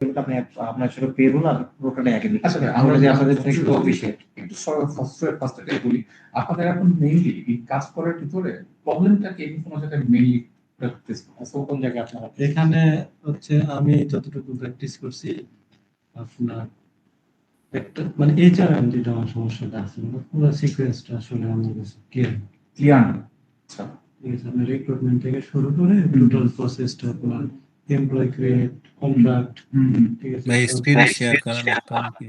আপনি আপনার ছিল পেরুল আর পুরোটাই একই দিকে। আচ্ছা ভাই, আমরা আমরা যে যে আপনাদের আপনাদের একটু অফিসিয়াল। একটু ফার্স্ট এটাই বলি। আপনাদের এখন মেইনলি এই কাজ করার ভিতরে প্রবলেমটা কি কোন জায়গায় মেইনলি প্র্যাকটিস কোন জায়গায় আপনারা এখানে হচ্ছে আমি যতটুকু প্র্যাকটিস করছি আপনার একটা মানে এইচআরএম যেটা আমার সমস্যাটা আছে পুরো সিকোয়েন্সটা আসলে আমার কাছে ক্লিয়ার না। আচ্ছা, ঠিক আছে, আমি রিক্রুটমেন্ট থেকে শুরু করে টোটাল প্রসেসটা আপনার এমপ্লয় ক্রিয়েট কন্ট্রাক্ট, ঠিক আছে, ভাই স্ক্রিন শেয়ার করা লাগতো নাকি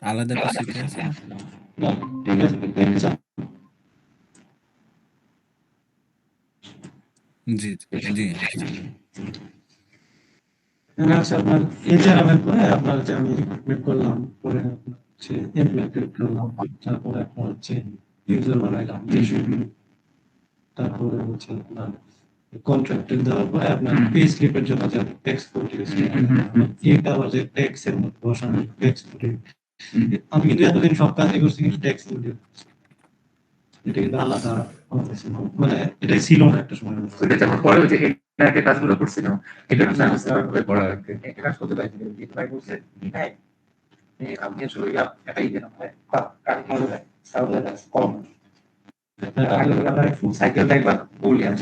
আলাদা পিসিতে আছে? ঠিক আছে, জি জি এখানে আছে আপনার এইচআরএম এর পরে আপনার যে আমি রিক্রুটমেন্ট করলাম পরে আপনার হচ্ছে এমপ্লয় ক্রিয়েট করলাম, তারপরে আপনার হচ্ছে ইউজার বানাইলাম তারপরে হচ্ছে আপনার কন্ট্রাক্টর দেওয়ার পরে আপনার পে স্লিপের জন্য যে ট্যাক্স কোড ইউজ এটা আবার যে ট্যাক্স এর মধ্যে বসানো ট্যাক্স কোড। আমি কিন্তু এতদিন সব কাজই করছি কিন্তু ট্যাক্স কোড এটা কিন্তু আলাদা মানে এটা ছিল না একটা সময়। এটা যখন পরে হচ্ছে এই কাজগুলো করছিলাম, এটা আমি পড়া আগে এটা কাজ করতে পারি ভাই বলছে হ্যাঁ আপনি আসলে এটাই দেন হয় কাজ ভালো হয় তাহলে কম আগে আমরা ফুল সাইকেল একবার বলি আমি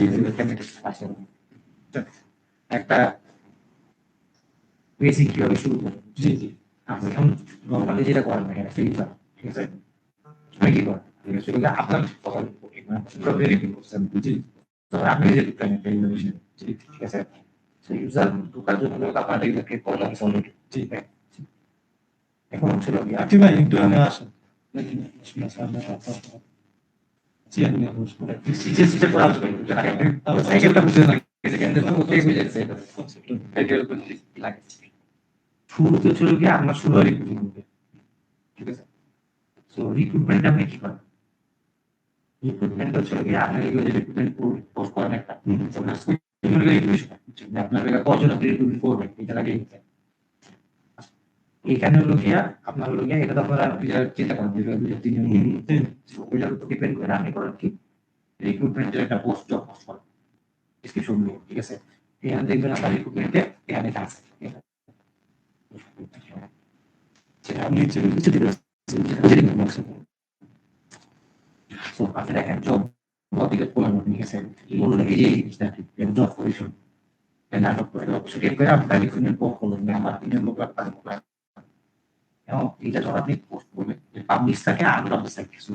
একটা বেসিক কিভাবে শুরু করবো। জি জি আপনি এখন নর্মালি যেটা করেন না এখানে ফ্রি ফায়ার, ঠিক আছে, আমি কি করেন সেগুলো আপনার কথা ভেরি করছেন বুঝি। তো আপনি যে ঠিক আছে ইউজার ঢোকার জন্য আপনার এগুলোকে করলাম অলরেডি। জি এখন ছিল কি আপনি ভাই একটু আমি আসেন শুরুতে ছিল কি আপনার শুরু হয় রিক্রুটমেন্ট, ঠিক আছে। তো রিক্রুটমেন্ট আপনি কি করেন? রিক্রুটমেন্ট হচ্ছে কি আপনি রিক্রুটমেন্ট পোস্ট করেন একটা আপনার কজন আপনি রিক্রুটমেন্ট করবেন এটা আগে এখানে হলো গিয়া আপনার হলো গিয়া এটা তো আপনারা চিন্তা করেন যে তিনজন ওইটার উপর ডিপেন্ড করে আপনি করেন কি রিক্রুটমেন্টের একটা পোস্ট জব পোস্ট করেন ডিসক্রিপশন দিয়ে, ঠিক আছে। এখানে দেখবেন আপনার রিক্রুটমেন্টে এখানে আছে সেটা আপনি কিছু দিবেন আপনি দেখেন জব মোটিভেট করলেন, ঠিক আছে, বললেন এই যে জব পজিশন নাটক করে সেটা করে আপনার রিক্রুটমেন্ট পোস্ট করলেন আমার তিনজন লোক আপনার এবং এটা যখন আপনি পোস্ট করবেন পাবলিশ থাকে আনপাবলিশ থাকে কিছু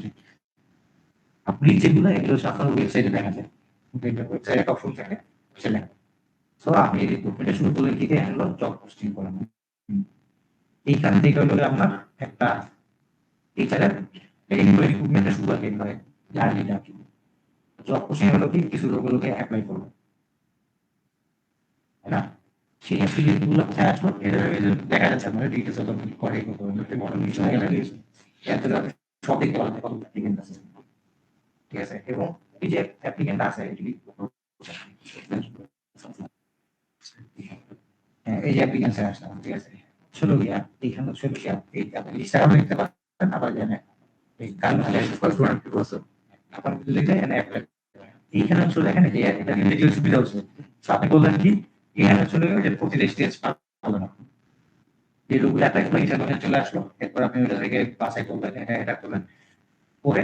আপনি যেগুলো এগুলো আপনার ওয়েবসাইটে দেখা যায় ওয়েবসাইটে একটা অপশন থাকে সেটা সো আপনি রিক্রুটমেন্ট শুরু করলেন কি হলো জব পোস্টিং করেন এইখান থেকে হলো আপনার একটা এছাড়া এমপ্লয়ি রিক্রুটমেন্টের শুরু হয় জার্নিটা কি জব পোস্টিং হলো কি কিছু লোকগুলোকে অ্যাপ্লাই করবে না সেই অ্যাপ্লিকেশনগুলো কোথায় আসলো দেখা যাচ্ছে আপনার ডিটেলস অত করে বড় বিষয় সব দেখতে পারেন কত অ্যাপ্লিকেন্ট আছে, ঠিক আছে। এবং এই যে অ্যাপ্লিকেন্ট আছে এই যে অ্যাপ্লিকেন্ট আসলাম, ঠিক আছে, ষোলো গিয়া এইখানে ষোলো গিয়া এই আপনি লিস্টার দেখতে পারেন আবার জানেন এই কারণ আপনার লিখে এনে অ্যাপ্লাই এইখানে আসলে দেখেন যে এটা কিন্তু সুবিধা হচ্ছে আপনি বললেন কি এখানে আসলে যে প্রতিটা স্টেজ পাবেন না যে লোকগুলো অ্যাপ্লাই করলেন সেখানে চলে আসলো এরপর আপনি ওটা থেকে বাছাই করলেন এটা করলেন পরে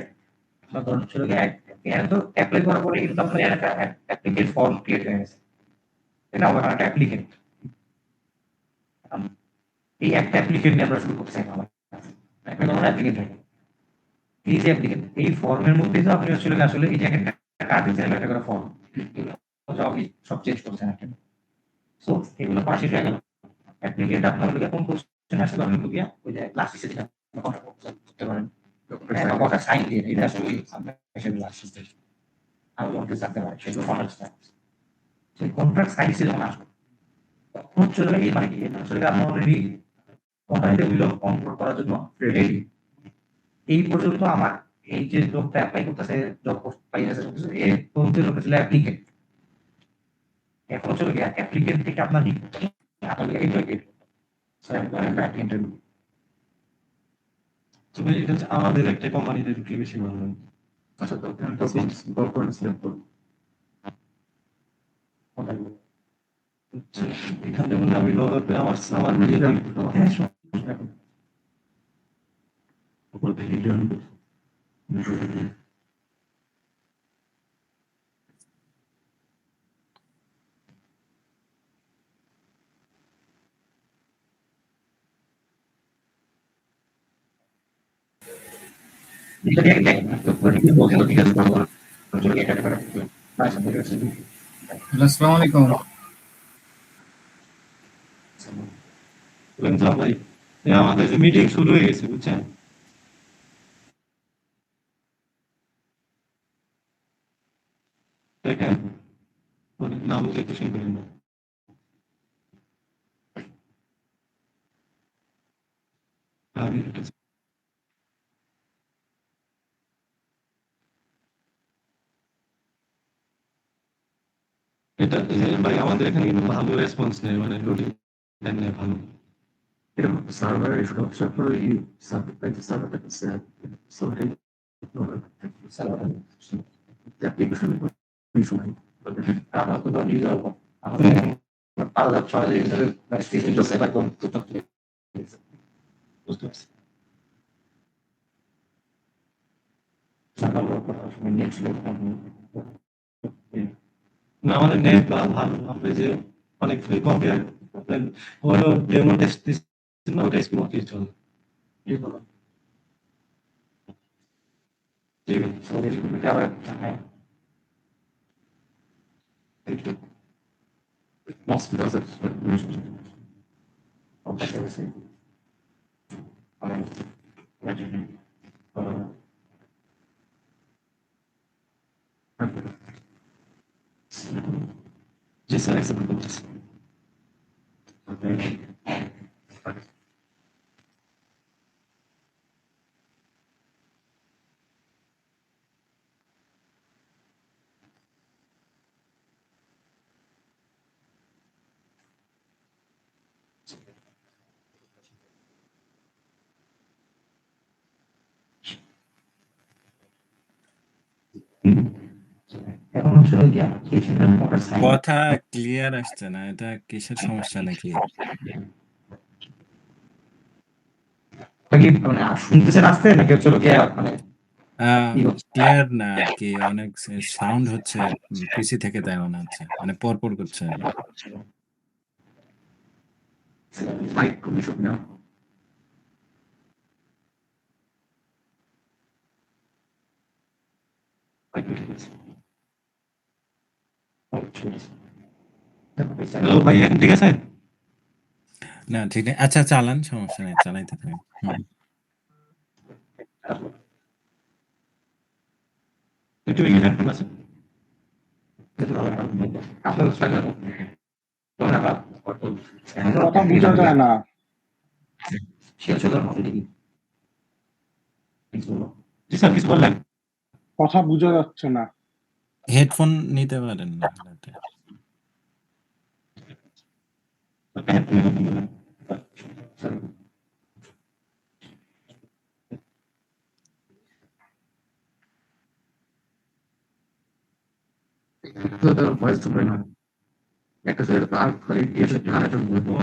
আপনার ধরুন ছিল এখানে তো অ্যাপ্লাই করার পরে কিন্তু আপনার একটা অ্যাপ্লিকেন্ট ফর্ম ক্রিয়েট হয়ে গেছে এটা আমার একটা অ্যাপ্লিকেন্ট এই একটা অ্যাপ্লিকেন্ট নিয়ে আমরা শুরু করতে চাই আমার অ্যাপ্লিকেন্ট এই যে অ্যাপ্লিকেন্ট এই ফর্মের মধ্যে তো আপনি আসলে এই যে একটা কার্ড দিচ্ছেন একটা করে ফর্ম সব চেঞ্জ করছেন আপনি সো এগুলো পাশে হয়ে গেল অ্যাপ্লিকেন্ট আপনার কোন কোশ্চেন আসলে আমি গিয়া ওই যে ক্লাস শেষে যেটা করতে পারেন কথা সাইন দিয়ে এটা আসলে সেগুলো আসছে আমি বলতে চাইতে পারি সেগুলো কন্ট্রাক্ট সেই কন্ট্রাক্ট সাইন যখন আসবে তখন চলে এই মানে কি আসলে আপনি অলরেডি কোম্পানিতে গুলো অনবোর্ড করার জন্য রেডি এই পর্যন্ত আমার এই যে জবটা অ্যাপ্লাই করতেছে জব পোস্ট পাইতেছে এর পর্যন্ত লোক ছিল অ্যাপ্লিকেন্ট এখন চলে গিয়া অ্যাপ্লিকেন্ট থেকে আপনার আপনার ইন্টারভিউ ইন্টারভিউ তবে এটা হচ্ছে আমাদের একটা কোম্পানিতে ঢুকে বেশি ভালো লাগে। আচ্ছা তো আচ্ছা, এখানে মনে হয় আমি লগ আউট আমার আমার নিজের হ্যাঁ, সমস্যা নেই। উপর থেকে join করছি। এটা দিয়ে দেখেন, তো কি বলতে হবে, ঠিক আছে, বলবো। যদি এটা করে, বাস, ঠিক আছে। আসসালামু আলাইকুম। বললাম, "যা ভাই, এই আমাদের যে মিটিং শুরু হয়ে গেছে বুঝছেন, দেখেন মানে নাম যেতে শুনবেন না আমি এটা ভাই আমাদের এখানে কিন্তু ভালো রেসপন্স নেই মানে রুটিন নেই ভালো এরকম সার্ভার ইস্যু সার্ভার ই সার্ভার সার্ভার অ্যাপ্লিকেশন ইস্যু নাই। আমরা তো নিয়ে যাবো, আমাদের আলাদা ছয় ইউজারের স্টেশন সেবা করতে বুঝতে পারছি না আমাদের নেট ভালো আপনি যে অনেক ফ্রি কম্পিউটার আপনার হলো ডেমো টেস্ট দিচ্ছেন না ওটা স্মুথলি চলে ঠিক আছে জি স্যার অ্যাকসেপ্ট করতেছি এখন হচ্ছে ওই যে application মোটর সাইকেল কথা ক্লিয়ার আসছে না, এটা কিসের সমস্যা নাকি? কি মানে শুনতেছেন আসতে নাকি হচ্ছে লোকে মানে কি হচ্ছে ক্লিয়ার না আর কি, অনেক সাউন্ড হচ্ছে পিসি থেকে, তাই মনে হচ্ছে, মানে পরপর করছে আর কি। মাইক কমিশন না হ্যালো ভাই এখন ঠিক আছে না ঠিক নেই, আচ্ছা চালান, সমস্যা নেই, চালাইতে থাকেন। একটু ইংরেজি আছে কথা বোঝা যায় না। জি স্যার কিছু বললেন কথা বোঝা যাচ্ছে না। হেডফোন নিতে পারেন না রাতে। ভয়েস শুনবে না একটা ছেলে তার খালি এসে কানেক্ট করবো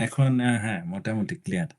এখন হ্যাঁ মোটামুটি ক্লিয়ার।